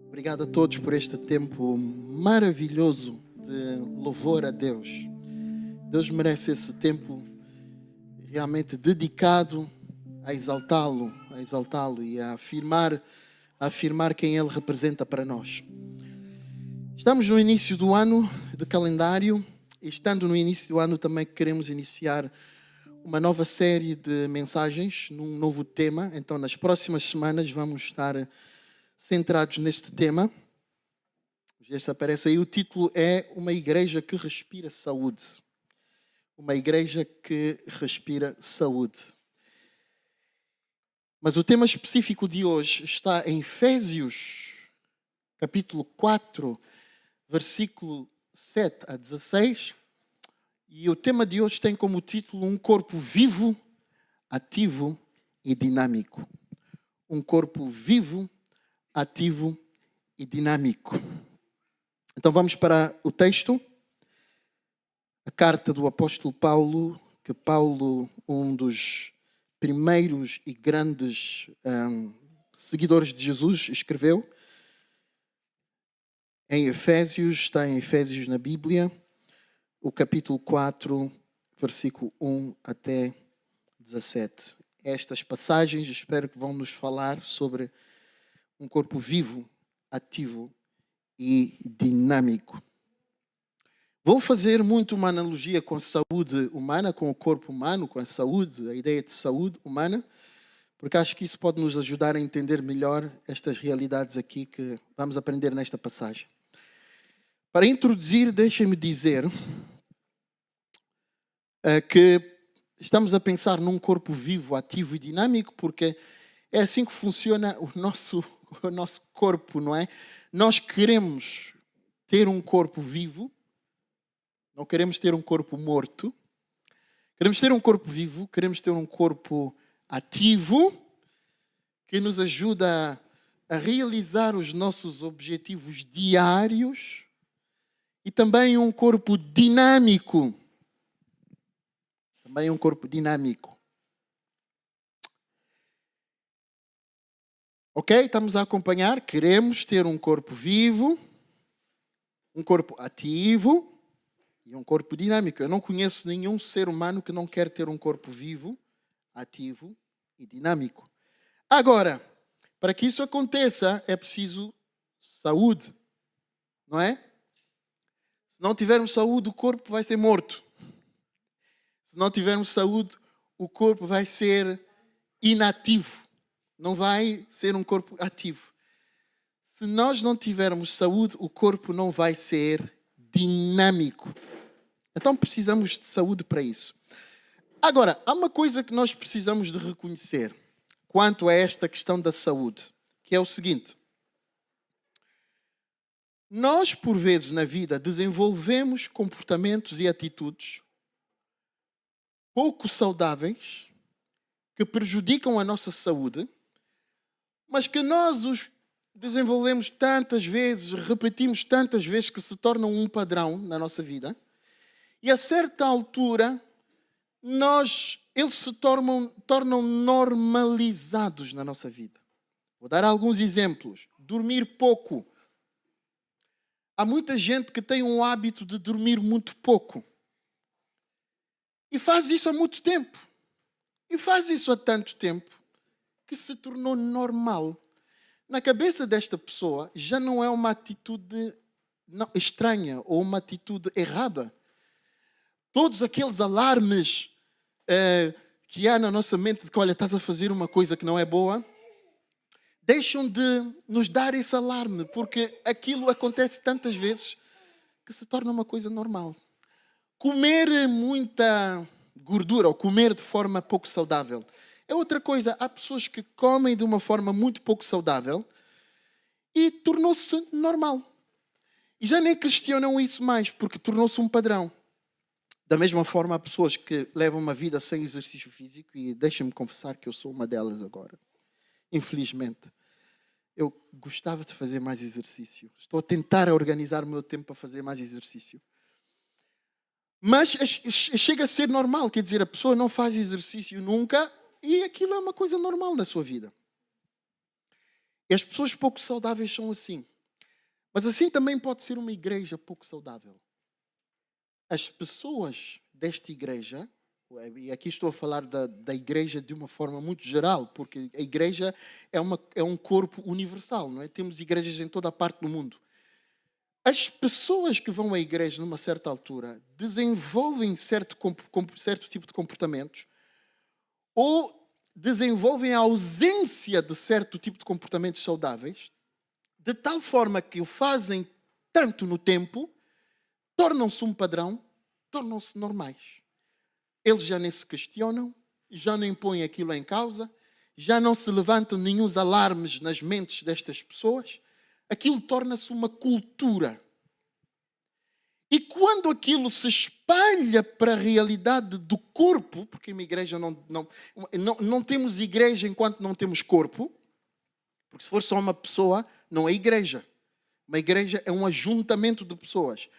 Obrigado a todos por este tempo maravilhoso de louvor a Deus. Deus merece esse tempo realmente dedicado a exaltá-lo e a afirmar quem Ele representa para nós. Estamos no início do ano de calendário e estando no início do ano também queremos iniciar uma nova série de mensagens num novo tema. Então nas próximas semanas vamos estar centrados neste tema. Este aparece aí, o título é Uma Igreja que Respira Saúde. Uma igreja que respira saúde. Mas o tema específico de hoje está em Efésios, capítulo 4, versículo 7 a 16. E o tema de hoje tem como título um corpo vivo, ativo e dinâmico. Um corpo vivo, ativo e dinâmico. Então vamos para o texto. A carta do apóstolo Paulo, que Paulo, um dos primeiros e grandes seguidores de Jesus, escreveu. Em Efésios, está em Efésios na Bíblia, o capítulo 4, versículo 1 até 17. Estas passagens espero que vão nos falar sobre um corpo vivo, ativo e dinâmico. Vou fazer muito uma analogia com a saúde humana, com o corpo humano, com a saúde, a ideia de saúde humana, porque acho que isso pode nos ajudar a entender melhor estas realidades aqui que vamos aprender nesta passagem. Para introduzir, deixem-me dizer que estamos a pensar num corpo vivo, ativo e dinâmico, porque é assim que funciona o nosso corpo, não é? Nós queremos ter um corpo vivo, não queremos ter um corpo morto. Queremos ter um corpo vivo, queremos ter um corpo ativo, que nos ajuda a realizar os nossos objetivos diários, e também um corpo dinâmico. Também um corpo dinâmico. Ok? Estamos a acompanhar. Queremos ter um corpo vivo, um corpo ativo e um corpo dinâmico. Eu não conheço nenhum ser humano que não quer ter um corpo vivo, ativo e dinâmico. Agora, para que isso aconteça, é preciso saúde, não é? Se não tivermos saúde, o corpo vai ser morto. Se não tivermos saúde, o corpo vai ser inativo. Não vai ser um corpo ativo. Se nós não tivermos saúde, o corpo não vai ser dinâmico. Então precisamos de saúde para isso. Agora, há uma coisa que nós precisamos de reconhecer quanto a esta questão da saúde, que é o seguinte. Nós, por vezes na vida, desenvolvemos comportamentos e atitudes pouco saudáveis que prejudicam a nossa saúde, mas que nós os desenvolvemos tantas vezes, repetimos tantas vezes que se tornam um padrão na nossa vida. E a certa altura, eles se tornam normalizados na nossa vida. Vou dar alguns exemplos. Dormir pouco. Há muita gente que tem um hábito de dormir muito pouco. E faz isso há muito tempo. E faz isso há tanto tempo que se tornou normal. Na cabeça desta pessoa já não é uma atitude estranha ou uma atitude errada. Todos aqueles alarmes que há na nossa mente de que, olha, estás a fazer uma coisa que não é boa, deixam de nos dar esse alarme, porque aquilo acontece tantas vezes que se torna uma coisa normal. Comer muita gordura ou comer de forma pouco saudável é outra coisa. Há pessoas que comem de uma forma muito pouco saudável e tornou-se normal. E já nem questionam isso mais, porque tornou-se um padrão. Da mesma forma, há pessoas que levam uma vida sem exercício físico e deixem-me confessar que eu sou uma delas agora. Infelizmente. Eu gostava de fazer mais exercício. Estou a tentar organizar o meu tempo para fazer mais exercício. Mas chega a ser normal. Quer dizer, a pessoa não faz exercício nunca e aquilo é uma coisa normal na sua vida. E as pessoas pouco saudáveis são assim. Mas assim também pode ser uma igreja pouco saudável. As pessoas desta igreja, e aqui estou a falar da igreja de uma forma muito geral, porque a igreja é um corpo universal, não é? Temos igrejas em toda a parte do mundo. As pessoas que vão à igreja numa certa altura desenvolvem certo tipo de comportamentos ou desenvolvem a ausência de certo tipo de comportamentos saudáveis, de tal forma que o fazem tanto no tempo, tornam-se um padrão, tornam-se normais. Eles já nem se questionam, já nem põem aquilo em causa, já não se levantam nenhum alarmes nas mentes destas pessoas. Aquilo torna-se uma cultura. E quando aquilo se espalha para a realidade do corpo, porque uma igreja não temos igreja enquanto não temos corpo, porque se for só uma pessoa, não é igreja. Uma igreja é um ajuntamento de pessoas.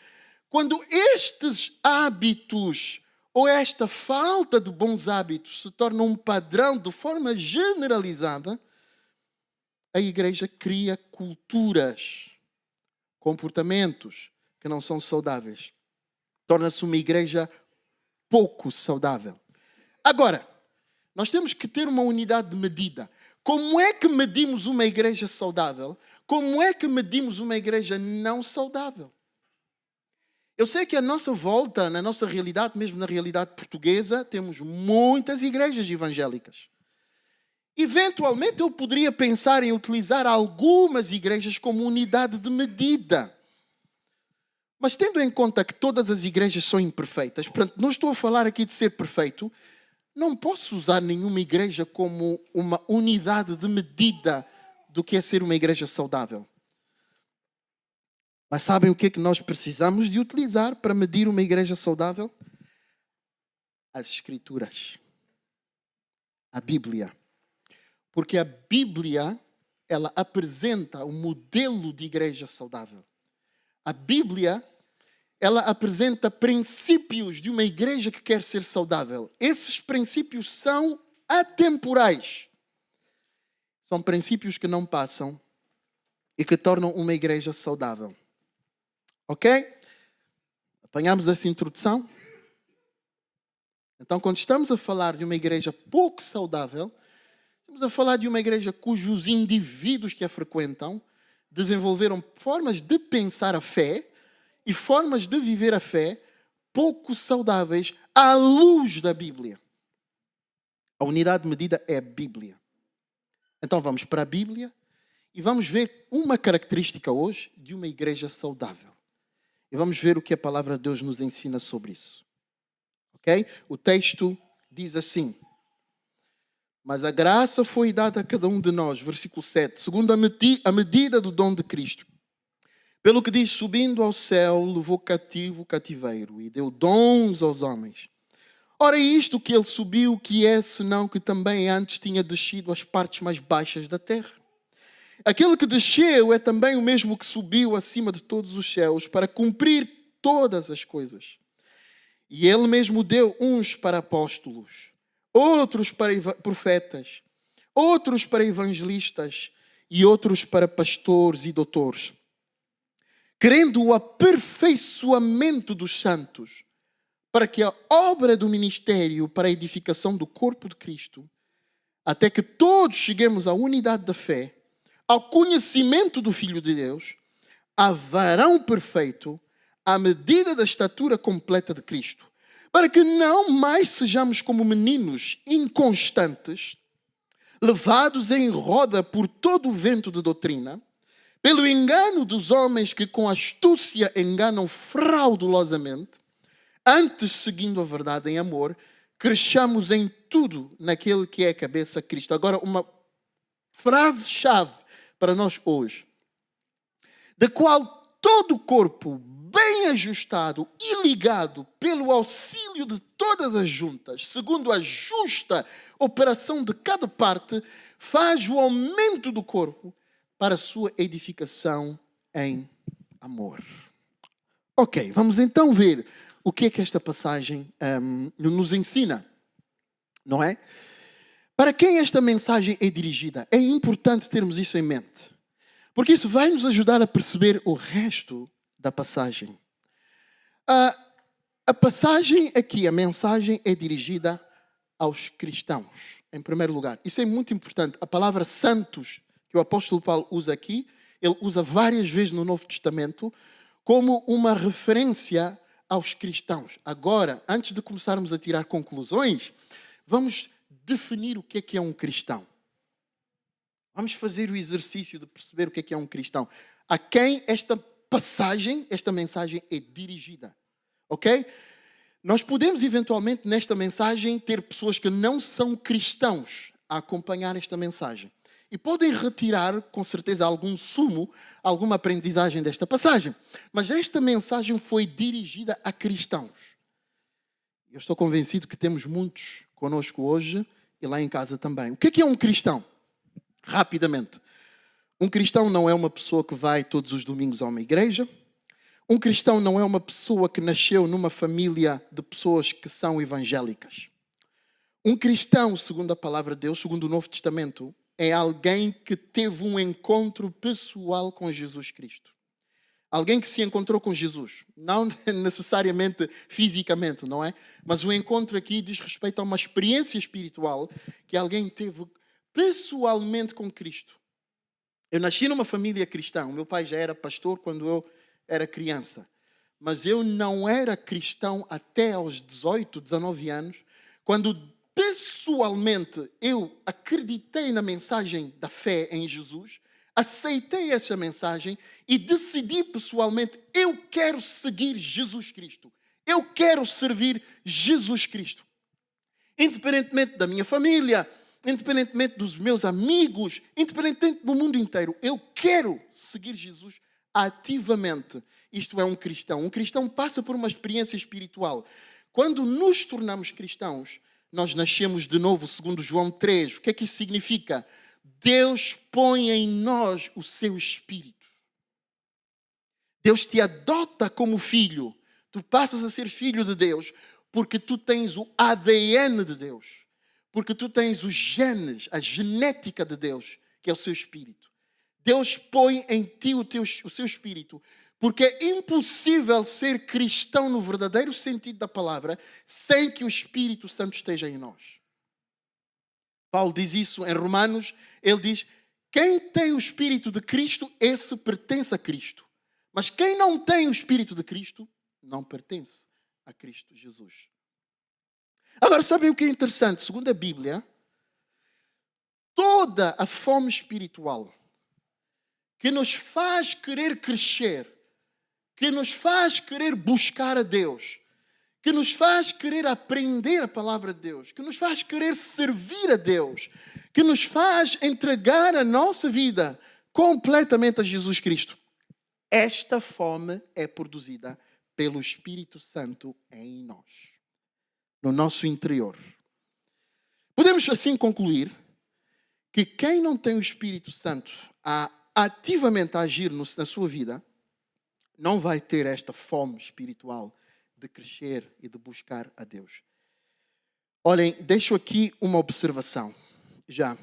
Quando estes hábitos ou esta falta de bons hábitos se torna um padrão de forma generalizada, a igreja cria culturas, comportamentos que não são saudáveis. Torna-se uma igreja pouco saudável. Agora, nós temos que ter uma unidade de medida. Como é que medimos uma igreja saudável? Como é que medimos uma igreja não saudável? Eu sei que à nossa volta, na nossa realidade, mesmo na realidade portuguesa, temos muitas igrejas evangélicas. Eventualmente eu poderia pensar em utilizar algumas igrejas como unidade de medida. Mas tendo em conta que todas as igrejas são imperfeitas, portanto, não estou a falar aqui de ser perfeito, não posso usar nenhuma igreja como uma unidade de medida do que é ser uma igreja saudável. Mas sabem o que é que nós precisamos de utilizar para medir uma igreja saudável? As Escrituras. A Bíblia. Porque a Bíblia, ela apresenta o modelo de igreja saudável. A Bíblia, ela apresenta princípios de uma igreja que quer ser saudável. Esses princípios são atemporais. São princípios que não passam e que tornam uma igreja saudável. Ok? Apanhamos essa introdução? Então, quando estamos a falar de uma igreja pouco saudável, estamos a falar de uma igreja cujos indivíduos que a frequentam desenvolveram formas de pensar a fé e formas de viver a fé pouco saudáveis à luz da Bíblia. A unidade de medida é a Bíblia. Então vamos para a Bíblia e vamos ver uma característica hoje de uma igreja saudável. E vamos ver o que a palavra de Deus nos ensina sobre isso. Ok? O texto diz assim: mas a graça foi dada a cada um de nós, versículo 7, segundo a medida do dom de Cristo. Pelo que diz, subindo ao céu, levou cativo o cativeiro e deu dons aos homens. Ora, isto que ele subiu, que é, senão que também antes tinha descido às partes mais baixas da terra? Aquele que desceu é também o mesmo que subiu acima de todos os céus para cumprir todas as coisas. E ele mesmo deu uns para apóstolos, outros para profetas, outros para evangelistas e outros para pastores e doutores, querendo o aperfeiçoamento dos santos, para que a obra do ministério para a edificação do corpo de Cristo, até que todos cheguemos à unidade da fé, ao conhecimento do Filho de Deus, a varão perfeito, à medida da estatura completa de Cristo, para que não mais sejamos como meninos inconstantes, levados em roda por todo o vento de doutrina, pelo engano dos homens que com astúcia enganam fraudulosamente, antes, seguindo a verdade em amor, cresçamos em tudo naquele que é a cabeça, Cristo. Agora, uma frase-chave para nós hoje, da qual todo o corpo, bem ajustado e ligado pelo auxílio de todas as juntas, segundo a justa operação de cada parte, faz o aumento do corpo para a sua edificação em amor. Ok, vamos então ver o que é que esta passagem nos ensina, não é? Para quem esta mensagem é dirigida? É importante termos isso em mente. Porque isso vai nos ajudar a perceber o resto da passagem. A passagem aqui, a mensagem é dirigida aos cristãos, em primeiro lugar. Isso é muito importante. A palavra santos, que o apóstolo Paulo usa aqui, ele usa várias vezes no Novo Testamento, como uma referência aos cristãos. Agora, antes de começarmos a tirar conclusões, vamos definir o que é um cristão. Vamos fazer o exercício de perceber o que é um cristão. A quem esta passagem, esta mensagem é dirigida. Ok? Nós podemos eventualmente nesta mensagem ter pessoas que não são cristãos a acompanhar esta mensagem. E podem retirar, com certeza, algum sumo, alguma aprendizagem desta passagem. Mas esta mensagem foi dirigida a cristãos. Eu estou convencido que temos muitos conosco hoje e lá em casa também. O que é um cristão? Rapidamente. Um cristão não é uma pessoa que vai todos os domingos a uma igreja. Um cristão não é uma pessoa que nasceu numa família de pessoas que são evangélicas. Um cristão, segundo a palavra de Deus, segundo o Novo Testamento, é alguém que teve um encontro pessoal com Jesus Cristo. Alguém que se encontrou com Jesus. Não necessariamente fisicamente, não é? Mas o encontro aqui diz respeito a uma experiência espiritual que alguém teve pessoalmente com Cristo. Eu nasci numa família cristã. O meu pai já era pastor quando eu era criança. Mas eu não era cristão até aos 18, 19 anos, quando pessoalmente eu acreditei na mensagem da fé em Jesus, aceitei essa mensagem e decidi pessoalmente, eu quero seguir Jesus Cristo. Eu quero servir Jesus Cristo. Independentemente da minha família, independentemente dos meus amigos, independentemente do mundo inteiro, eu quero seguir Jesus ativamente. Isto é um cristão. Um cristão passa por uma experiência espiritual. Quando nos tornamos cristãos, nós nascemos de novo, segundo João 3. O que é que isso significa? Deus põe em nós o seu Espírito. Deus te adota como filho. Tu passas a ser filho de Deus porque tu tens o ADN de Deus. Porque tu tens os genes, a genética de Deus, que é o seu Espírito. Deus põe em ti o seu Espírito. Porque é impossível ser cristão no verdadeiro sentido da palavra sem que o Espírito Santo esteja em nós. Paulo diz isso em Romanos. Ele diz, quem tem o Espírito de Cristo, esse pertence a Cristo. Mas quem não tem o Espírito de Cristo, não pertence a Cristo Jesus. Agora, sabem o que é interessante? Segundo a Bíblia, toda a fome espiritual que nos faz querer crescer, que nos faz querer buscar a Deus, que nos faz querer aprender a palavra de Deus, que nos faz querer servir a Deus, que nos faz entregar a nossa vida completamente a Jesus Cristo. Esta fome é produzida pelo Espírito Santo em nós, no nosso interior. Podemos assim concluir que quem não tem o Espírito Santo a ativamente agir na sua vida, não vai ter esta fome espiritual de crescer e de buscar a Deus. Olhem, deixo aqui uma observação. Já.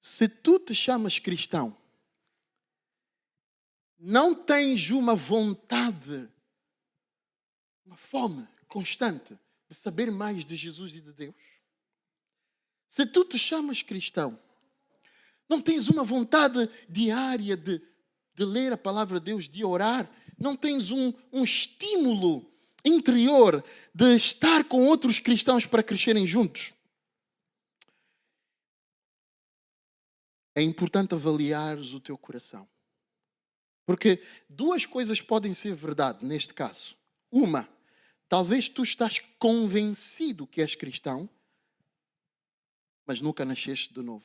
Se tu te chamas cristão, não tens uma vontade, uma fome constante de saber mais de Jesus e de Deus. Se tu te chamas cristão, não tens uma vontade diária de ler a palavra de Deus, de orar, não tens um estímulo interior de estar com outros cristãos para crescerem juntos. É importante avaliares o teu coração. Porque duas coisas podem ser verdade neste caso. Uma, talvez tu estás convencido que és cristão, mas nunca nasceste de novo.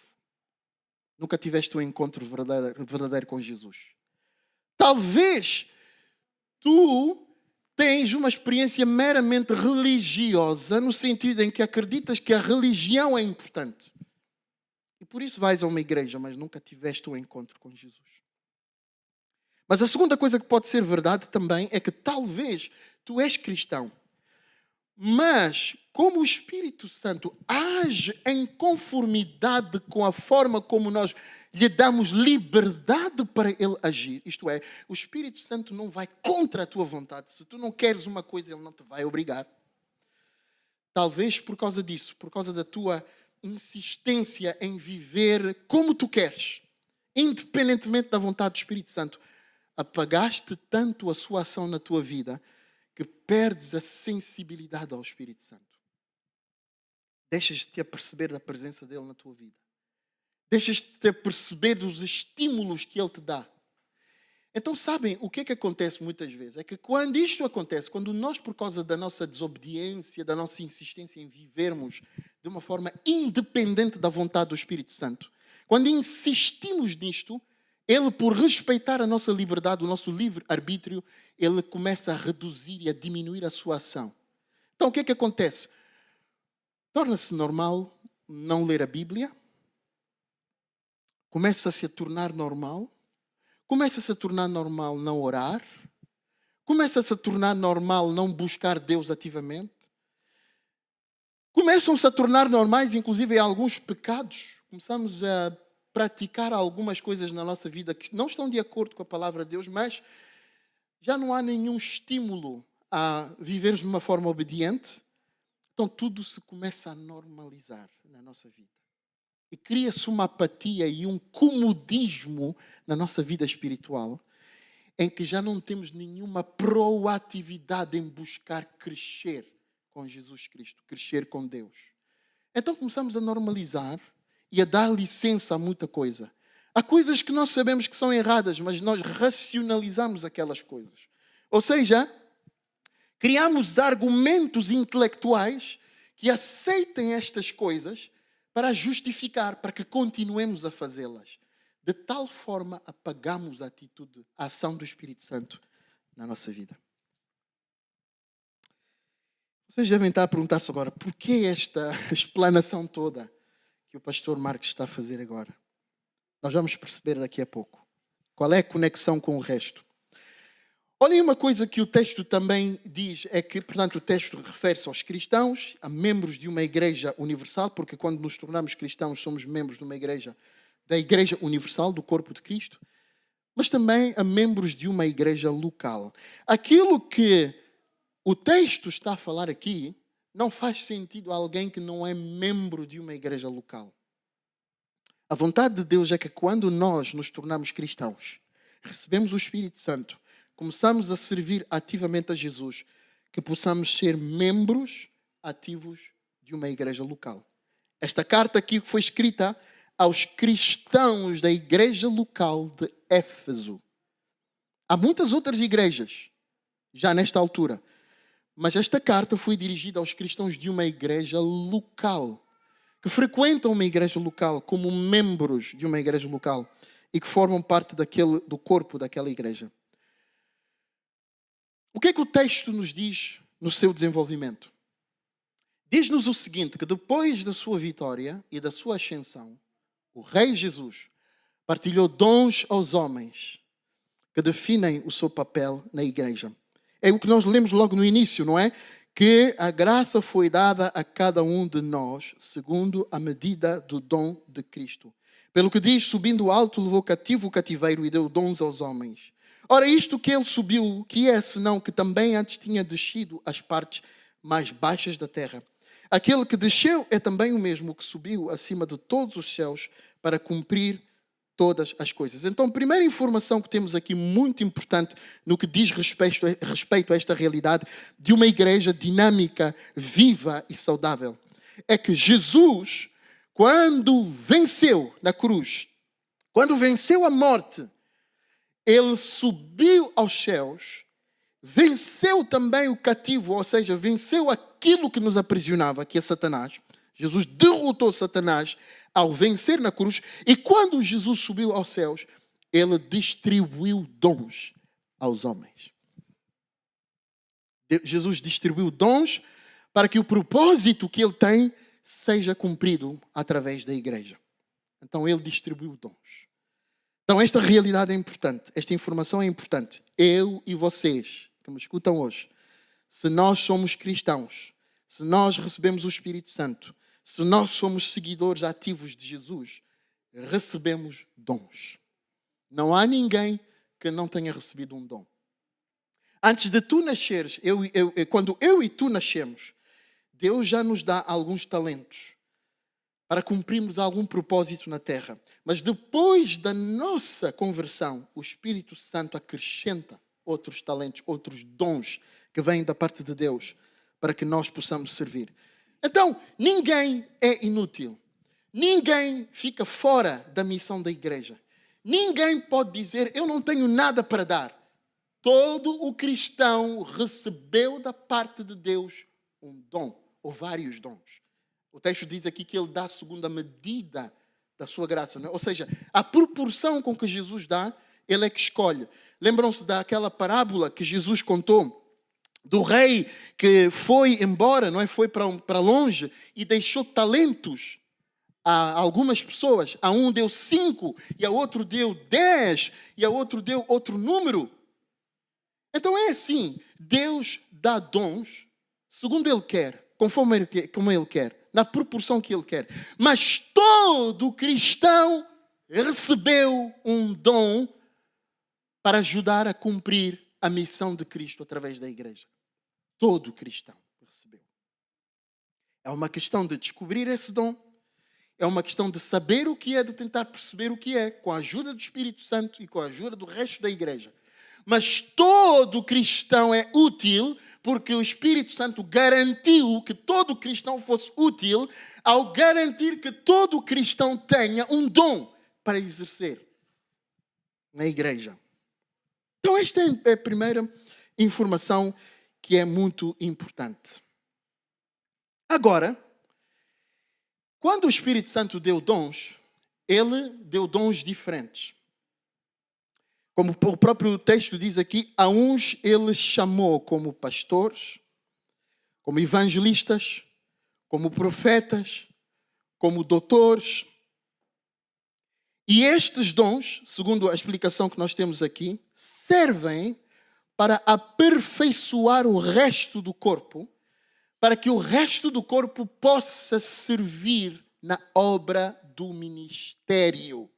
Nunca tiveste um encontro verdadeiro com Jesus. Talvez tu tens uma experiência meramente religiosa, no sentido em que acreditas que a religião é importante. E por isso vais a uma igreja, mas nunca tiveste um encontro com Jesus. Mas a segunda coisa que pode ser verdade também é que talvez tu és cristão, Mas, como o Espírito Santo age em conformidade com a forma como nós lhe damos liberdade para ele agir, isto é, o Espírito Santo não vai contra a tua vontade. Se tu não queres uma coisa, ele não te vai obrigar. Talvez por causa disso, por causa da tua insistência em viver como tu queres, independentemente da vontade do Espírito Santo, apagaste tanto a sua ação na tua vida que perdes a sensibilidade ao Espírito Santo. Deixas-te aperceber da presença dele na tua vida. Deixas-te aperceber dos estímulos que ele te dá. Então, sabem o que é que acontece muitas vezes? É que quando isto acontece, quando nós, por causa da nossa desobediência, da nossa insistência em vivermos de uma forma independente da vontade do Espírito Santo, quando insistimos nisto, ele, por respeitar a nossa liberdade, o nosso livre-arbítrio, ele começa a reduzir e a diminuir a sua ação. Então, o que é que acontece? Torna-se normal não ler a Bíblia, começa-se a tornar normal, começa-se a tornar normal não orar, começa-se a tornar normal não buscar Deus ativamente, começam-se a tornar normais, inclusive, alguns pecados. Começamos a praticar algumas coisas na nossa vida que não estão de acordo com a palavra de Deus, mas já não há nenhum estímulo a vivermos de uma forma obediente. Então tudo se começa a normalizar na nossa vida. E cria-se uma apatia e um comodismo na nossa vida espiritual, em que já não temos nenhuma proatividade em buscar crescer com Jesus Cristo, crescer com Deus. Então começamos a normalizar e a dar licença a muita coisa. Há coisas que nós sabemos que são erradas, mas nós racionalizamos aquelas coisas. Ou seja, criamos argumentos intelectuais que aceitem estas coisas para justificar, para que continuemos a fazê-las. De tal forma, apagamos a atitude, a ação do Espírito Santo na nossa vida. Vocês devem estar a perguntar-se agora, por que esta explanação toda que o pastor Marcos está a fazer agora? Nós vamos perceber daqui a pouco. Qual é a conexão com o resto? Olhem, uma coisa que o texto também diz é que, portanto, o texto refere-se aos cristãos, a membros de uma igreja universal, porque quando nos tornamos cristãos somos membros de uma igreja, da igreja universal, do corpo de Cristo, mas também a membros de uma igreja local. Aquilo que o texto está a falar aqui não faz sentido a alguém que não é membro de uma igreja local. A vontade de Deus é que quando nós nos tornamos cristãos, recebemos o Espírito Santo, começamos a servir ativamente a Jesus, que possamos ser membros ativos de uma igreja local. Esta carta aqui foi escrita aos cristãos da igreja local de Éfeso. Há muitas outras igrejas, já nesta altura, mas esta carta foi dirigida aos cristãos de uma igreja local, que frequentam uma igreja local como membros de uma igreja local e que formam parte do corpo daquela igreja. O que é que o texto nos diz no seu desenvolvimento? Diz-nos o seguinte, que depois da sua vitória e da sua ascensão, o Rei Jesus partilhou dons aos homens que definem o seu papel na igreja. É o que nós lemos logo no início, não é? Que a graça foi dada a cada um de nós, segundo a medida do dom de Cristo. Pelo que diz, subindo alto, levou cativo o cativeiro e deu dons aos homens. Ora, isto que ele subiu, que é senão que também antes tinha descido às partes mais baixas da terra? Aquele que desceu é também o mesmo que subiu acima de todos os céus para cumprir todas as coisas. Então, a primeira informação que temos aqui, muito importante, no que diz respeito a esta realidade de uma igreja dinâmica, viva e saudável, é que Jesus, quando venceu na cruz, quando venceu a morte, ele subiu aos céus, venceu também o cativo, ou seja, venceu aquilo que nos aprisionava, que é Satanás. Jesus derrotou Satanás ao vencer na cruz, e quando Jesus subiu aos céus, ele distribuiu dons aos homens. Jesus distribuiu dons para que o propósito que ele tem seja cumprido através da igreja. Então ele distribuiu dons. Então esta realidade é importante, esta informação é importante. Eu e vocês que me escutam hoje, se nós somos cristãos, se nós recebemos o Espírito Santo, se nós somos seguidores ativos de Jesus, recebemos dons. Não há ninguém que não tenha recebido um dom. Antes de tu nasceres, quando eu e tu nascemos, Deus já nos dá alguns talentos para cumprirmos algum propósito na terra. Mas depois da nossa conversão, o Espírito Santo acrescenta outros talentos, outros dons que vêm da parte de Deus para que nós possamos servir. Então, ninguém é inútil. Ninguém fica fora da missão da igreja. Ninguém pode dizer, eu não tenho nada para dar. Todo o cristão recebeu da parte de Deus um dom, ou vários dons. O texto diz aqui que ele dá segundo a medida da sua graça. Não é? Ou seja, a proporção com que Jesus dá, ele é que escolhe. Lembram-se daquela parábola que Jesus contou do rei que foi embora, não é? Foi para longe e deixou talentos a algumas pessoas. A um deu 5, e a outro deu 10, e a outro deu outro número. Então é assim, Deus dá dons segundo Ele quer, conforme como Ele quer, na proporção que Ele quer. Mas todo cristão recebeu um dom para ajudar a cumprir a missão de Cristo através da igreja. Todo cristão recebeu. É uma questão de descobrir esse dom. É uma questão de saber o que é, de tentar perceber o que é, com a ajuda do Espírito Santo e com a ajuda do resto da igreja. Mas todo cristão é útil porque o Espírito Santo garantiu que todo cristão fosse útil ao garantir que todo cristão tenha um dom para exercer na igreja. Então esta é a primeira informação que é muito importante. Agora, quando o Espírito Santo deu dons, ele deu dons diferentes. Como o próprio texto diz aqui, a uns ele chamou como pastores, como evangelistas, como profetas, como doutores. E estes dons, segundo a explicação que nós temos aqui, servem para aperfeiçoar o resto do corpo, para que o resto do corpo possa servir na obra do ministério.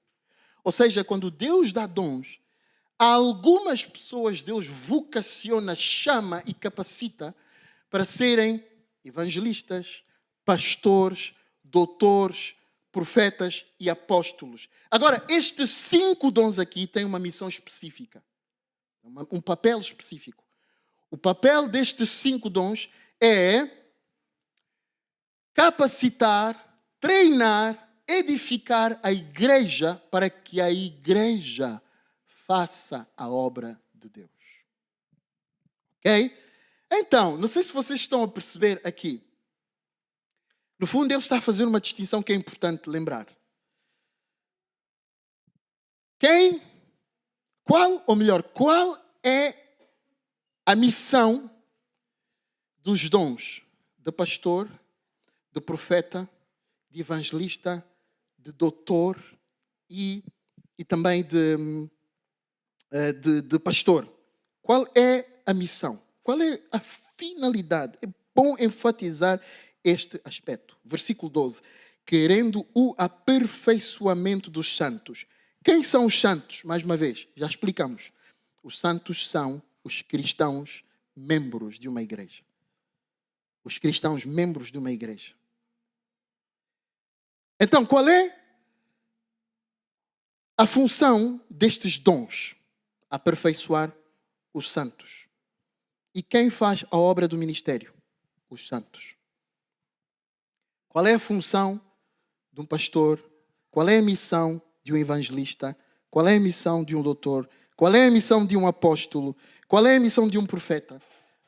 Ou seja, quando Deus dá dons, algumas pessoas Deus vocaciona, chama e capacita para serem evangelistas, pastores, doutores, profetas e apóstolos. Agora, estes 5 dons aqui têm uma missão específica, um papel específico. O papel destes 5 dons é capacitar, treinar, edificar a igreja para que a igreja faça a obra de Deus. Ok? Então, não sei se vocês estão a perceber aqui. No fundo, Deus está a fazer uma distinção que é importante lembrar. Qual é a missão dos dons de pastor, de profeta, de evangelista, de doutor e também de pastor? Qual é a missão? Qual é a finalidade? É bom enfatizar este aspecto. Versículo 12. Querendo o aperfeiçoamento dos santos. Quem são os santos? Mais uma vez, já explicamos. Os santos são os cristãos membros de uma igreja. Os cristãos membros de uma igreja. Então, qual é a função destes dons? Aperfeiçoar os santos. E quem faz a obra do ministério? Os santos. Qual é a função de um pastor? Qual é a missão de um evangelista? Qual é a missão de um doutor? Qual é a missão de um apóstolo? Qual é a missão de um profeta?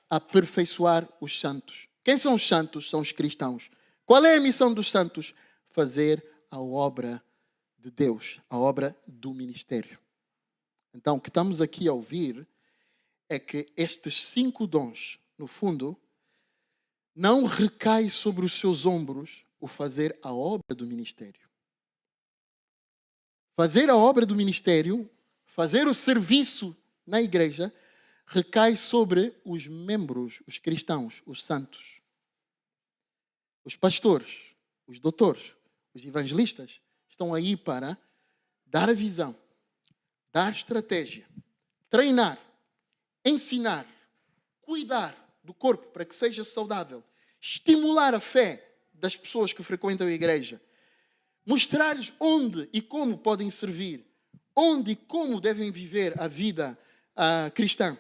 Aperfeiçoar os santos. Quem são os santos? São os cristãos. Qual é a missão dos santos? Fazer a obra de Deus, a obra do ministério. Então, o que estamos aqui a ouvir é que estes 5 dons, no fundo, não recai sobre os seus ombros o fazer a obra do ministério. Fazer a obra do ministério, fazer o serviço na igreja, recai sobre os membros, os cristãos, os santos. Os pastores, os doutores, os evangelistas estão aí para dar a visão, dar estratégia, treinar, ensinar, cuidar do corpo para que seja saudável, estimular a fé das pessoas que frequentam a igreja, mostrar-lhes onde e como podem servir, onde e como devem viver a vida cristã,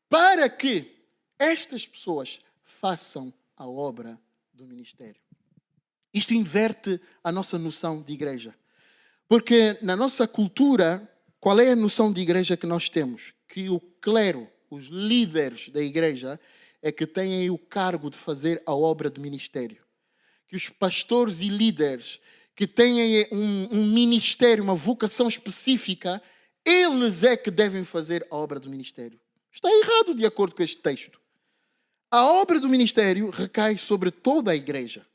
para que estas pessoas façam a obra do ministério. Isto inverte a nossa noção de igreja. Porque na nossa cultura, qual é a noção de igreja que nós temos? Que o clero, os líderes da igreja, é que têm o cargo de fazer a obra do ministério. Que os pastores e líderes que têm um ministério, uma vocação específica, eles é que devem fazer a obra do ministério. Está errado de acordo com este texto. A obra do ministério recai sobre toda a igreja.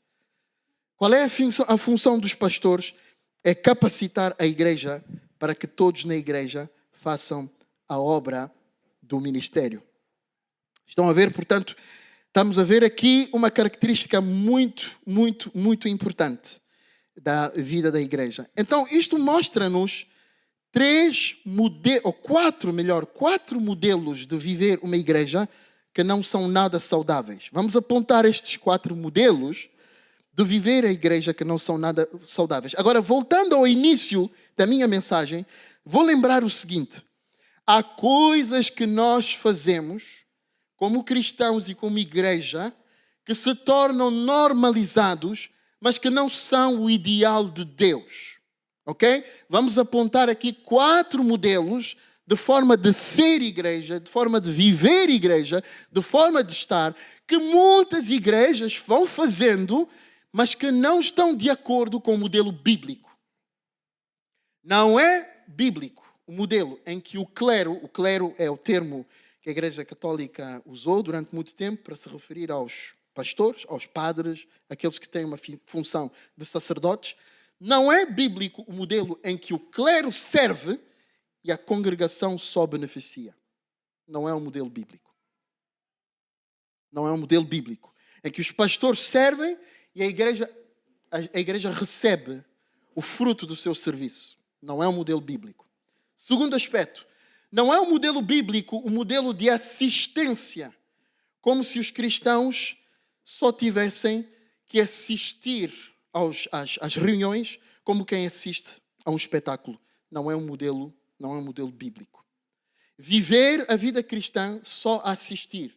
Qual é a função dos pastores? É capacitar a igreja para que todos na igreja façam a obra do ministério. Estão a ver, portanto, estamos a ver aqui uma característica muito, muito, muito importante da vida da igreja. Então, isto mostra-nos quatro modelos de viver uma igreja que não são nada saudáveis. Vamos apontar estes 4 modelos de viver a igreja que não são nada saudáveis. Agora, voltando ao início da minha mensagem, vou lembrar o seguinte: há coisas que nós fazemos como cristãos e como igreja que se tornam normalizados, mas que não são o ideal de Deus. Ok? Vamos apontar aqui 4 modelos de forma de ser igreja, de forma de viver igreja, de forma de estar, que muitas igrejas vão fazendo, mas que não estão de acordo com o modelo bíblico. Não é bíblico o modelo em que o clero é o termo que a Igreja Católica usou durante muito tempo para se referir aos pastores, aos padres, aqueles que têm uma função de sacerdotes. Não é bíblico o modelo em que o clero serve e a congregação só beneficia. Não é um modelo bíblico. Não é um modelo bíblico em que os pastores servem e a igreja recebe o fruto do seu serviço. Não é um modelo bíblico. Segundo aspecto, não é um modelo bíblico o modelo de assistência, como se os cristãos só tivessem que assistir às reuniões como quem assiste a um espetáculo. Não é um modelo bíblico. Viver a vida cristã só a assistir.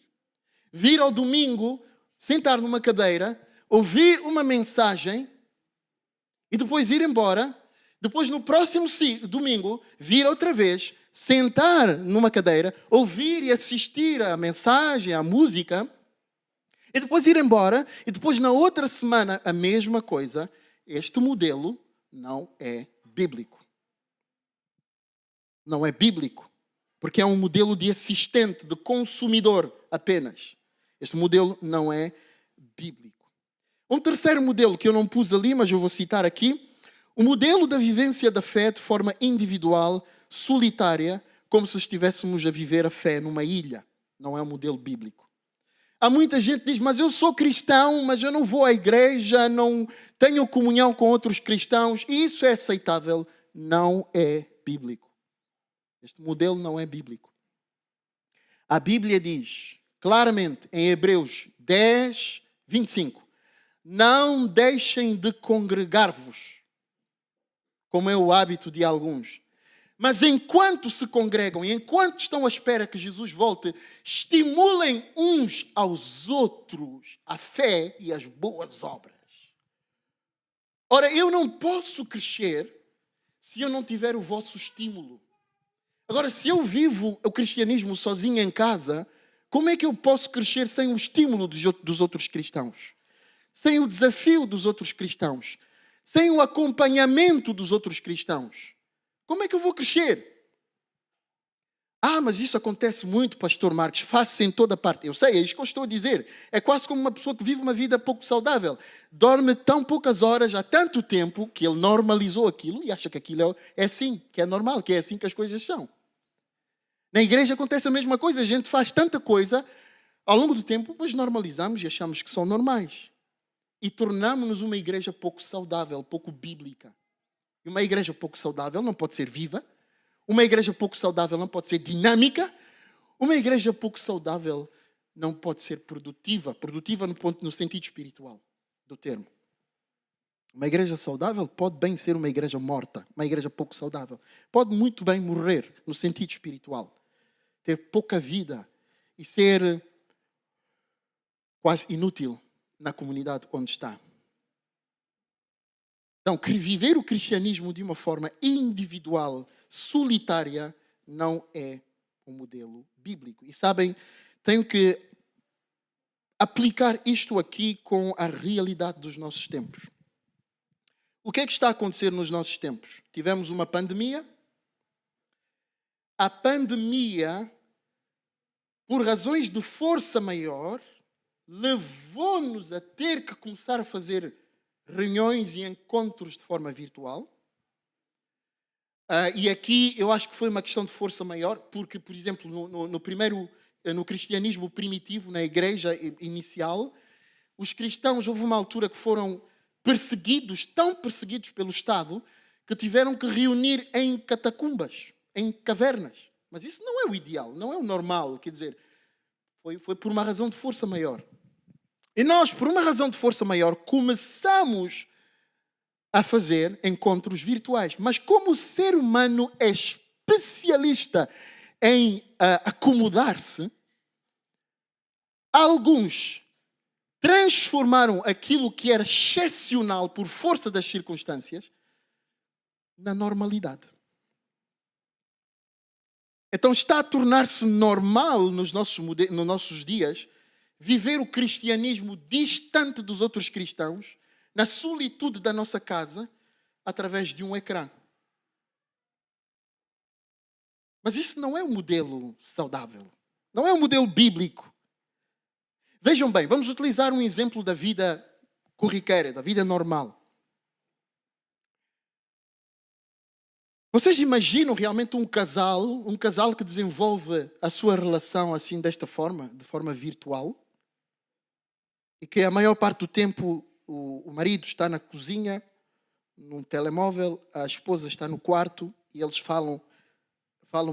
Vir ao domingo, sentar numa cadeira, ouvir uma mensagem e depois ir embora. Depois, no próximo domingo, vir outra vez, sentar numa cadeira, ouvir e assistir à mensagem, à música, e depois ir embora, e depois na outra semana a mesma coisa. Este modelo não é bíblico. Não é bíblico, porque é um modelo de assistente, de consumidor apenas. Este modelo não é bíblico. Um terceiro modelo que eu não pus ali, mas eu vou citar aqui, o modelo da vivência da fé de forma individual, solitária, como se estivéssemos a viver a fé numa ilha. Não é um modelo bíblico. Há muita gente que diz, mas eu sou cristão, mas eu não vou à igreja, não tenho comunhão com outros cristãos. E isso é aceitável. Não é bíblico. Este modelo não é bíblico. A Bíblia diz claramente em Hebreus 10, 25, não deixem de congregar-vos, como é o hábito de alguns. Mas enquanto se congregam e enquanto estão à espera que Jesus volte, estimulem uns aos outros a fé e as boas obras. Ora, eu não posso crescer se eu não tiver o vosso estímulo. Agora, se eu vivo o cristianismo sozinho em casa, como é que eu posso crescer sem o estímulo dos outros cristãos? Sem o desafio dos outros cristãos? Sem o acompanhamento dos outros cristãos? Como é que eu vou crescer? Ah, mas isso acontece muito, pastor Marcos, faz-se em toda parte. Eu sei, é isso que eu estou a dizer. É quase como uma pessoa que vive uma vida pouco saudável. Dorme tão poucas horas há tanto tempo que ele normalizou aquilo e acha que aquilo é assim, que é normal, que é assim que as coisas são. Na igreja acontece a mesma coisa. A gente faz tanta coisa ao longo do tempo, mas normalizamos e achamos que são normais. e tornamos-nos uma igreja pouco saudável, pouco bíblica. E uma igreja pouco saudável não pode ser viva. Uma igreja pouco saudável não pode ser dinâmica. Uma igreja pouco saudável não pode ser produtiva. Produtiva no sentido espiritual do termo. Uma igreja saudável pode bem ser uma igreja morta. Uma igreja pouco saudável. Pode muito bem morrer no sentido espiritual. Ter pouca vida e ser quase inútil na comunidade onde está. Então, viver o cristianismo de uma forma individual, solitária, não é um modelo bíblico. E sabem, tenho que aplicar isto aqui com a realidade dos nossos tempos. O que é que está a acontecer nos nossos tempos? Tivemos uma pandemia. A pandemia, por razões de força maior, levou-nos a ter que começar a fazer reuniões e encontros de forma virtual. E aqui eu acho que foi uma questão de força maior, porque, por exemplo, no cristianismo primitivo, na igreja inicial, os cristãos, houve uma altura que foram perseguidos, tão perseguidos pelo Estado, que tiveram que reunir em catacumbas, em cavernas. Mas isso não é o ideal, não é o normal, quer dizer, foi por uma razão de força maior. E nós, por uma razão de força maior, começamos a fazer encontros virtuais. Mas como o ser humano é especialista em acomodar-se, alguns transformaram aquilo que era excepcional por força das circunstâncias na normalidade. Então está a tornar-se normal nos nossos dias viver o cristianismo distante dos outros cristãos, na solitude da nossa casa, através de um ecrã. Mas isso não é um modelo saudável. Não é um modelo bíblico. Vejam bem, vamos utilizar um exemplo da vida corriqueira, da vida normal. Vocês imaginam realmente um casal que desenvolve a sua relação assim desta forma, de forma virtual? E que a maior parte do tempo o marido está na cozinha, num telemóvel, a esposa está no quarto e eles falam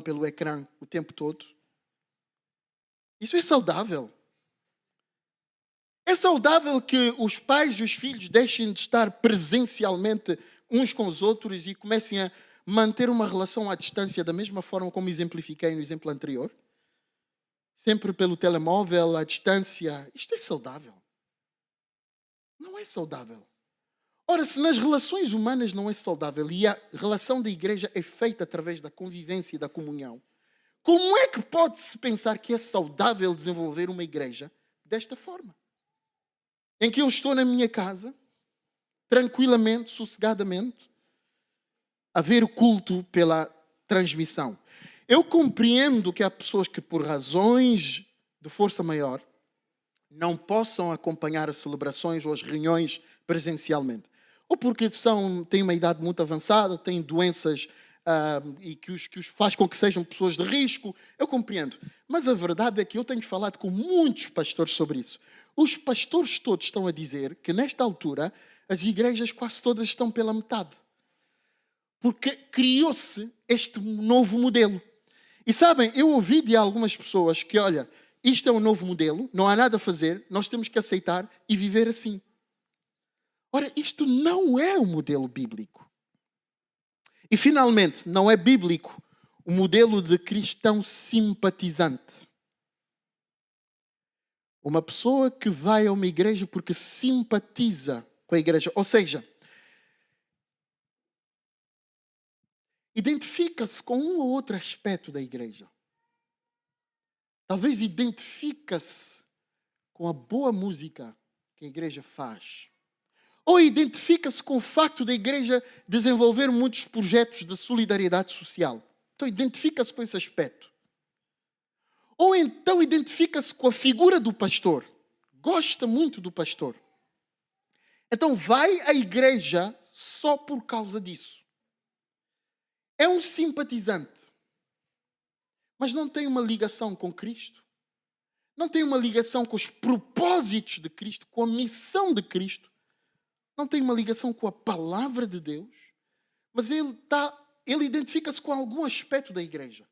pelo ecrã o tempo todo. Isso é saudável? É saudável que os pais e os filhos deixem de estar presencialmente uns com os outros e comecem a manter uma relação à distância da mesma forma como exemplifiquei no exemplo anterior? Sempre pelo telemóvel, à distância. Isto é saudável? Não é saudável. Ora, se nas relações humanas não é saudável e a relação da igreja é feita através da convivência e da comunhão, como é que pode-se pensar que é saudável desenvolver uma igreja desta forma? Em que eu estou na minha casa, tranquilamente, sossegadamente, a ver o culto pela transmissão. Eu compreendo que há pessoas que, por razões de força maior, não possam acompanhar as celebrações ou as reuniões presencialmente. Ou porque têm uma idade muito avançada, têm doenças e que os faz com que sejam pessoas de risco. Eu compreendo. Mas a verdade é que eu tenho falado com muitos pastores sobre isso. Os pastores todos estão a dizer que, nesta altura, as igrejas quase todas estão pela metade. Porque criou-se este novo modelo. E sabem, eu ouvi de algumas pessoas que, olha, isto é um novo modelo, não há nada a fazer, nós temos que aceitar e viver assim. Ora, isto não é um modelo bíblico. E, finalmente, não é bíblico o modelo de cristão simpatizante. Uma pessoa que vai a uma igreja porque simpatiza com a igreja. Ou seja, identifica-se com um ou outro aspecto da igreja. Talvez identifica-se com a boa música que a igreja faz. Ou identifica-se com o facto da igreja desenvolver muitos projetos de solidariedade social. Então identifica-se com esse aspecto. Ou então identifica-se com a figura do pastor. Gosta muito do pastor. Então vai à igreja só por causa disso. É um simpatizante. Mas não tem uma ligação com Cristo. Não tem uma ligação com os propósitos de Cristo, com a missão de Cristo não tem uma ligação com a palavra de Deus, mas ele identifica-se com algum aspecto da igreja.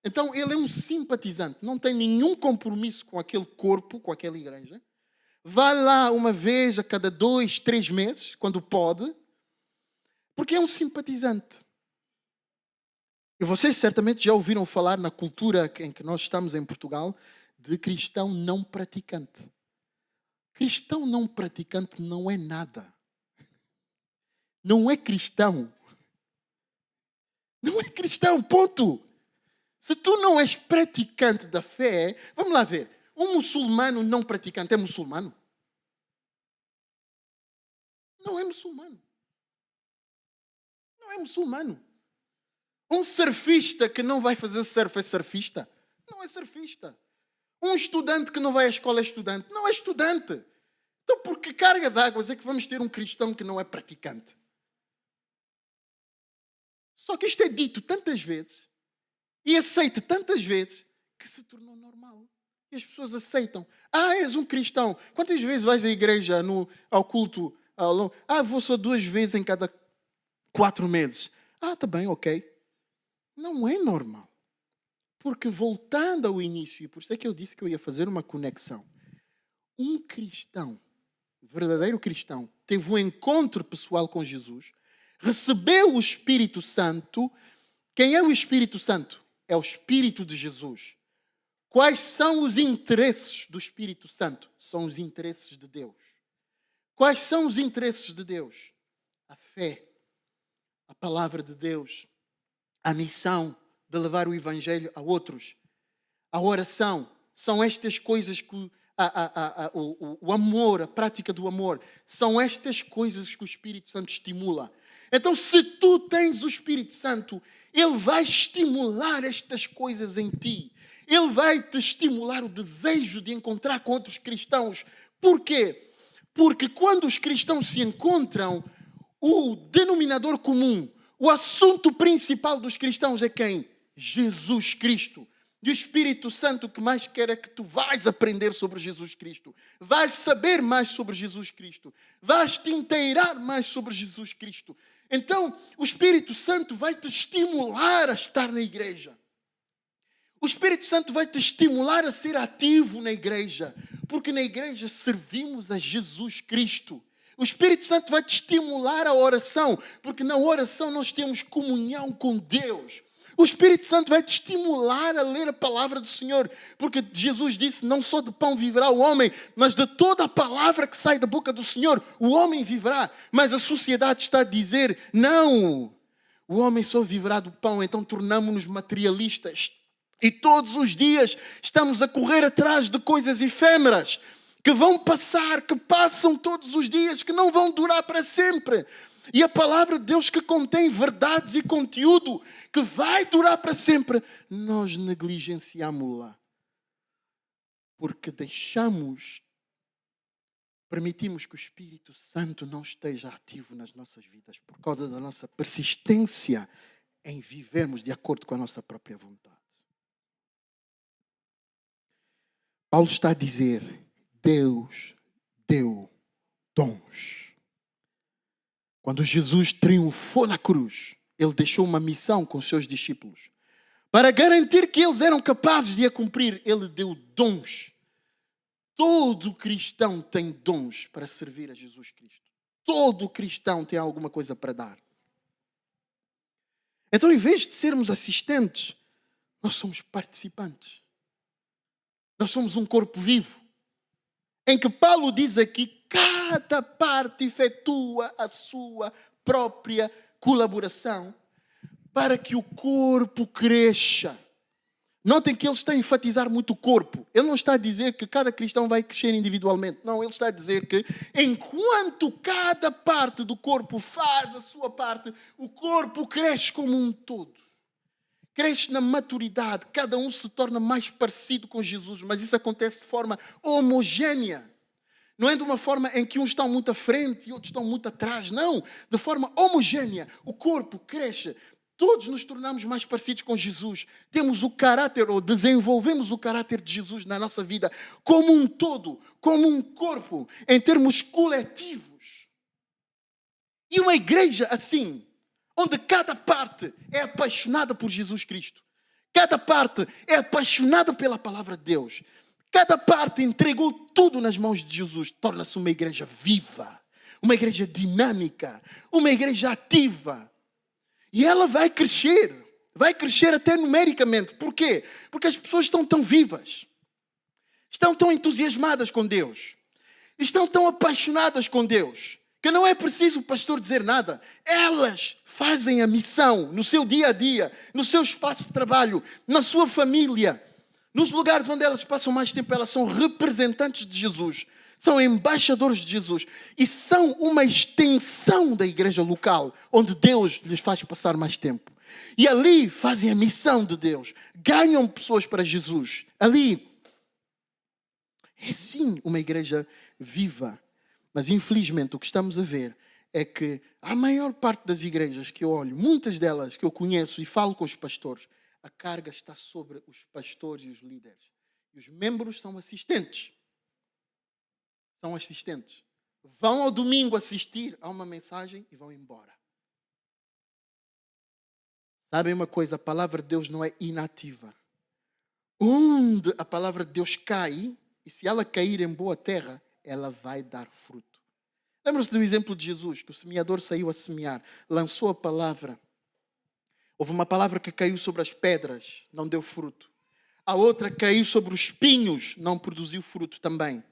Então ele é um simpatizante, não tem nenhum compromisso com aquele corpo, com aquela igreja. Vai lá uma vez a cada 2, 3 meses, quando pode, porque é um simpatizante. E vocês certamente já ouviram falar na cultura em que nós estamos em Portugal de cristão não praticante. Cristão não praticante não é nada. Não é cristão. Não é cristão, ponto. Se tu não és praticante da fé, vamos lá ver. Um muçulmano não praticante é muçulmano? Não é muçulmano. Não é muçulmano. Um surfista que não vai fazer surf é surfista? Não é surfista. Um estudante que não vai à escola é estudante? Não é estudante. Então por que carga d'água é que vamos ter um cristão que não é praticante? Só que isto é dito tantas vezes e aceito tantas vezes que se tornou normal. E as pessoas aceitam. És um cristão. Quantas vezes vais à igreja, ao culto? Vou só 2 vezes em cada 4 meses. Tá bem, ok. Não é normal. Porque voltando ao início, e por isso é que eu disse que eu ia fazer uma conexão. Um cristão, verdadeiro cristão, teve um encontro pessoal com Jesus, recebeu o Espírito Santo. Quem é o Espírito Santo? É o Espírito de Jesus. Quais são os interesses do Espírito Santo? São os interesses de Deus. Quais são os interesses de Deus? A fé, a palavra de Deus, a missão de levar o Evangelho a outros, a oração. São estas coisas que o amor, a prática do amor, são estas coisas que o Espírito Santo estimula. Então, se tu tens o Espírito Santo, ele vai estimular estas coisas em ti. Ele vai te estimular o desejo de encontrar com outros cristãos. Por quê? Porque quando os cristãos se encontram, o denominador comum, o assunto principal dos cristãos é quem? Jesus Cristo. E o Espírito Santo o que mais quer é que tu vais aprender sobre Jesus Cristo. Vais saber mais sobre Jesus Cristo. Vais te inteirar mais sobre Jesus Cristo. Então, o Espírito Santo vai te estimular a estar na igreja. O Espírito Santo vai te estimular a ser ativo na igreja. Porque na igreja servimos a Jesus Cristo. O Espírito Santo vai te estimular a oração. Porque na oração nós temos comunhão com Deus. O Espírito Santo vai te estimular a ler a palavra do Senhor. Porque Jesus disse, não só de pão viverá o homem, mas de toda a palavra que sai da boca do Senhor, o homem viverá. Mas a sociedade está a dizer, não, o homem só viverá do pão, então tornamo-nos materialistas. E todos os dias estamos a correr atrás de coisas efêmeras, que vão passar, que passam todos os dias, que não vão durar para sempre. E a palavra de Deus que contém verdades e conteúdo que vai durar para sempre, nós negligenciamos-la. Porque permitimos que o Espírito Santo não esteja ativo nas nossas vidas por causa da nossa persistência em vivermos de acordo com a nossa própria vontade. Paulo está a dizer, Deus deu dons. Quando Jesus triunfou na cruz, ele deixou uma missão com os seus discípulos. Para garantir que eles eram capazes de a cumprir, ele deu dons. Todo cristão tem dons para servir a Jesus Cristo. Todo cristão tem alguma coisa para dar. Então, em vez de sermos assistentes, nós somos participantes. Nós somos um corpo vivo. Em que Paulo diz aqui, cada parte efetua a sua própria colaboração para que o corpo cresça. Notem que ele está a enfatizar muito o corpo. Ele não está a dizer que cada cristão vai crescer individualmente. Não, ele está a dizer que enquanto cada parte do corpo faz a sua parte, o corpo cresce como um todo. Cresce na maturidade, cada um se torna mais parecido com Jesus, mas isso acontece de forma homogénea. Não é de uma forma em que uns estão muito à frente e outros estão muito atrás. Não, de forma homogénea. O corpo cresce. Todos nos tornamos mais parecidos com Jesus. Temos o caráter, ou desenvolvemos o caráter de Jesus na nossa vida como um todo, como um corpo, em termos coletivos. E uma igreja assim, onde cada parte é apaixonada por Jesus Cristo, cada parte é apaixonada pela palavra de Deus, cada parte entregou tudo nas mãos de Jesus, torna-se uma igreja viva, uma igreja dinâmica, uma igreja ativa. E ela vai crescer até numericamente. Por quê? Porque as pessoas estão tão vivas, estão tão entusiasmadas com Deus, estão tão apaixonadas com Deus, que não é preciso o pastor dizer nada. Elas fazem a missão no seu dia a dia, no seu espaço de trabalho, na sua família, nos lugares onde elas passam mais tempo. Elas são representantes de Jesus, são embaixadores de Jesus e são uma extensão da igreja local, onde Deus lhes faz passar mais tempo. E ali fazem a missão de Deus, ganham pessoas para Jesus. Ali é sim uma igreja viva. Mas infelizmente o que estamos a ver é que a maior parte das igrejas que eu olho, muitas delas que eu conheço e falo com os pastores, a carga está sobre os pastores e os líderes. E os membros são assistentes. São assistentes. Vão ao domingo assistir a uma mensagem e vão embora. Sabem uma coisa? A palavra de Deus não é inativa. Onde a palavra de Deus cai, e se ela cair em boa terra, ela vai dar fruto. Lembram-se do exemplo de Jesus, que o semeador saiu a semear, lançou a palavra. Houve uma palavra que caiu sobre as pedras, não deu fruto. A outra caiu sobre os espinhos, não produziu fruto também.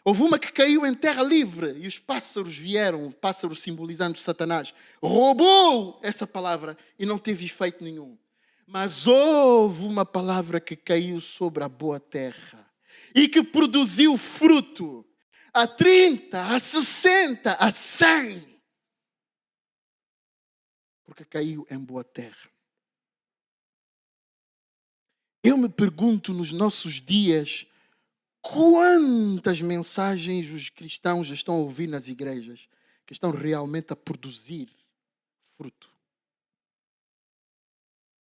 Houve uma que caiu em terra livre e os pássaros vieram, o pássaro simbolizando Satanás, roubou essa palavra e não teve efeito nenhum. Mas houve uma palavra que caiu sobre a boa terra e que produziu fruto. A 30, a 60, a 100. Porque caiu em boa terra. Eu me pergunto nos nossos dias, quantas mensagens os cristãos estão a ouvir nas igrejas que estão realmente a produzir fruto?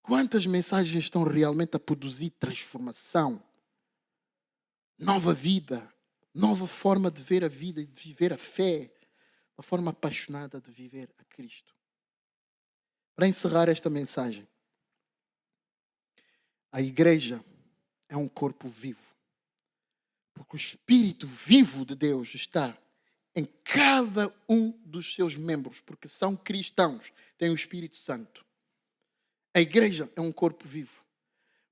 Quantas mensagens estão realmente a produzir transformação, nova vida, nova forma de ver a vida e de viver a fé, uma forma apaixonada de viver a Cristo? Para encerrar esta mensagem, a igreja é um corpo vivo. Porque o Espírito vivo de Deus está em cada um dos seus membros, porque são cristãos, têm o Espírito Santo. A igreja é um corpo vivo.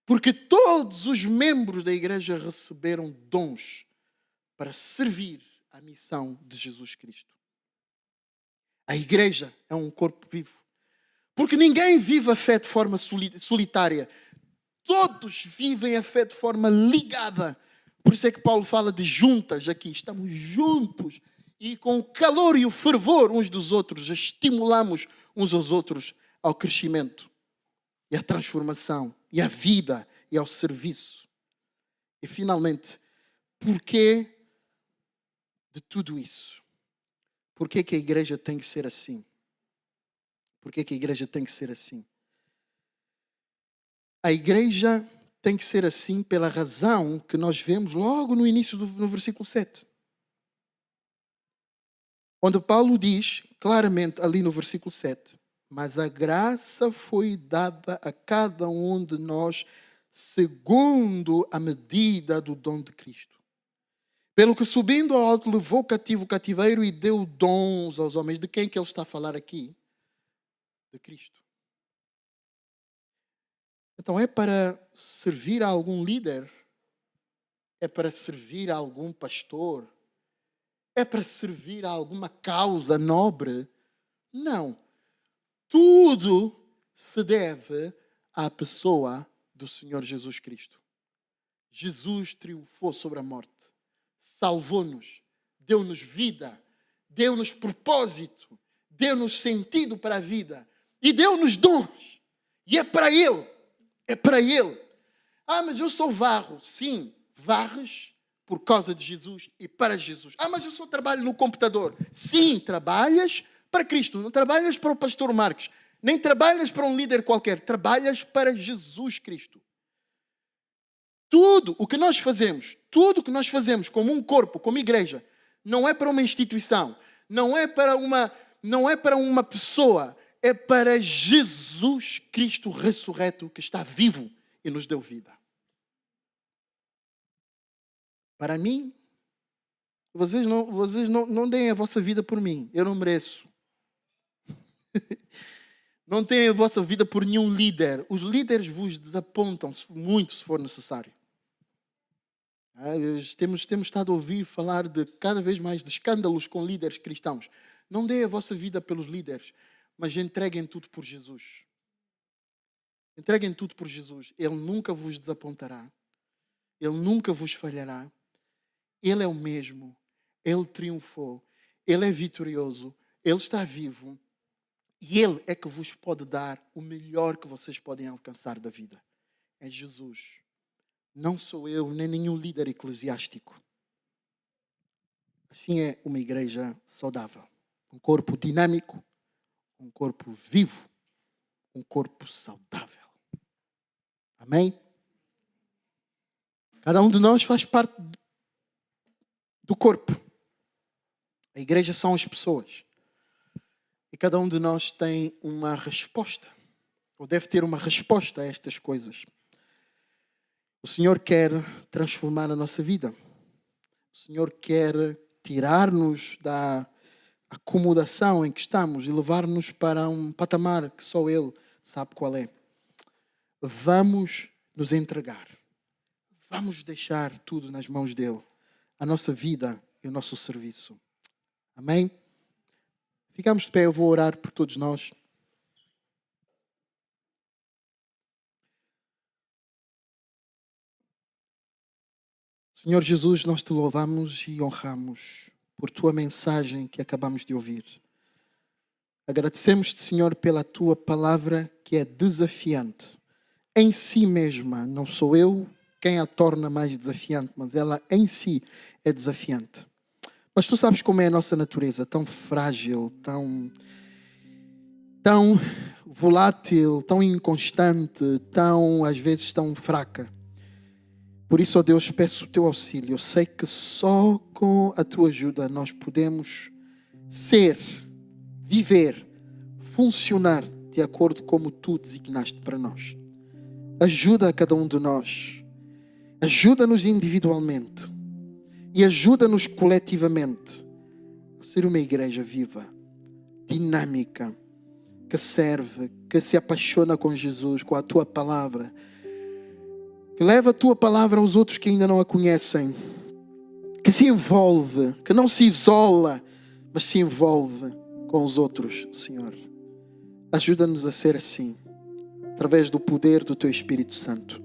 Porque todos os membros da igreja receberam dons para servir a missão de Jesus Cristo. A igreja é um corpo vivo. Porque ninguém vive a fé de forma solitária. Todos vivem a fé de forma ligada. Por isso é que Paulo fala de juntas aqui. Estamos juntos e com o calor e o fervor uns dos outros, estimulamos uns aos outros ao crescimento e à transformação e à vida e ao serviço. E finalmente, porquê de tudo isso? Porquê que a igreja tem que ser assim? Porquê que a igreja tem que ser assim? A igreja tem que ser assim pela razão que nós vemos logo no início no versículo 7. Onde Paulo diz claramente ali no versículo 7, mas a graça foi dada a cada um de nós segundo a medida do dom de Cristo. Pelo que subindo ao alto levou cativo o cativeiro e deu dons aos homens. De quem que ele está a falar aqui? De Cristo. Então é para servir a algum líder? É para servir a algum pastor? É para servir a alguma causa nobre? Não. Tudo se deve à pessoa do Senhor Jesus Cristo. Jesus triunfou sobre a morte. Salvou-nos. Deu-nos vida. Deu-nos propósito. Deu-nos sentido para a vida. E deu-nos dons. E é para Ele. É para Ele. Ah, mas eu sou varro. Sim, varres por causa de Jesus e para Jesus. Ah, mas eu só trabalho no computador. Sim, trabalhas para Cristo. Não trabalhas para o pastor Marques. Nem trabalhas para um líder qualquer. Trabalhas para Jesus Cristo. Tudo o que nós fazemos como um corpo, como igreja, não é para uma instituição. Não é para uma não é para uma pessoa, é para Jesus Cristo ressurreto que está vivo e nos deu vida. Para mim, vocês não deem a vossa vida por mim, eu não mereço. Não deem a vossa vida por nenhum líder. Os líderes vos desapontam muito se for necessário. Temos estado a ouvir falar de cada vez mais de escândalos com líderes cristãos. Não deem a vossa vida pelos líderes, mas entreguem tudo por Jesus. Entreguem tudo por Jesus. Ele nunca vos desapontará. Ele nunca vos falhará. Ele é o mesmo. Ele triunfou. Ele é vitorioso. Ele está vivo. E Ele é que vos pode dar o melhor que vocês podem alcançar da vida. É Jesus. Não sou eu, nem nenhum líder eclesiástico. Assim é uma igreja saudável. Um corpo dinâmico, um corpo vivo, um corpo saudável. Amém? Cada um de nós faz parte do corpo. A igreja são as pessoas. E cada um de nós tem uma resposta, ou deve ter uma resposta a estas coisas. O Senhor quer transformar a nossa vida. O Senhor quer tirar-nos da acomodação em que estamos e levar-nos para um patamar que só Ele sabe qual é. Vamos nos entregar. Vamos deixar tudo nas mãos dEle. A nossa vida e o nosso serviço. Amém? Ficamos de pé, eu vou orar por todos nós. Senhor Jesus, nós te louvamos e honramos por tua mensagem que acabamos de ouvir. Agradecemos-te, Senhor, pela tua palavra que é desafiante. Em si mesma, não sou eu quem a torna mais desafiante, mas ela em si é desafiante. Mas tu sabes como é a nossa natureza, tão frágil, tão volátil, tão inconstante, às vezes tão fraca. Por isso, ó Deus, peço o teu auxílio. Eu sei que só com a tua ajuda nós podemos ser, viver, funcionar de acordo como tu designaste para nós. Ajuda a cada um de nós. Ajuda-nos individualmente. E ajuda-nos coletivamente a ser uma igreja viva, dinâmica, que serve, que se apaixona com Jesus, com a tua palavra, que leva a tua palavra aos outros que ainda não a conhecem, que se envolve, que não se isola, mas se envolve com os outros, Senhor. Ajuda-nos a ser assim, através do poder do teu Espírito Santo.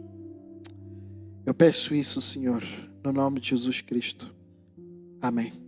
Eu peço isso, Senhor, no nome de Jesus Cristo. Amém.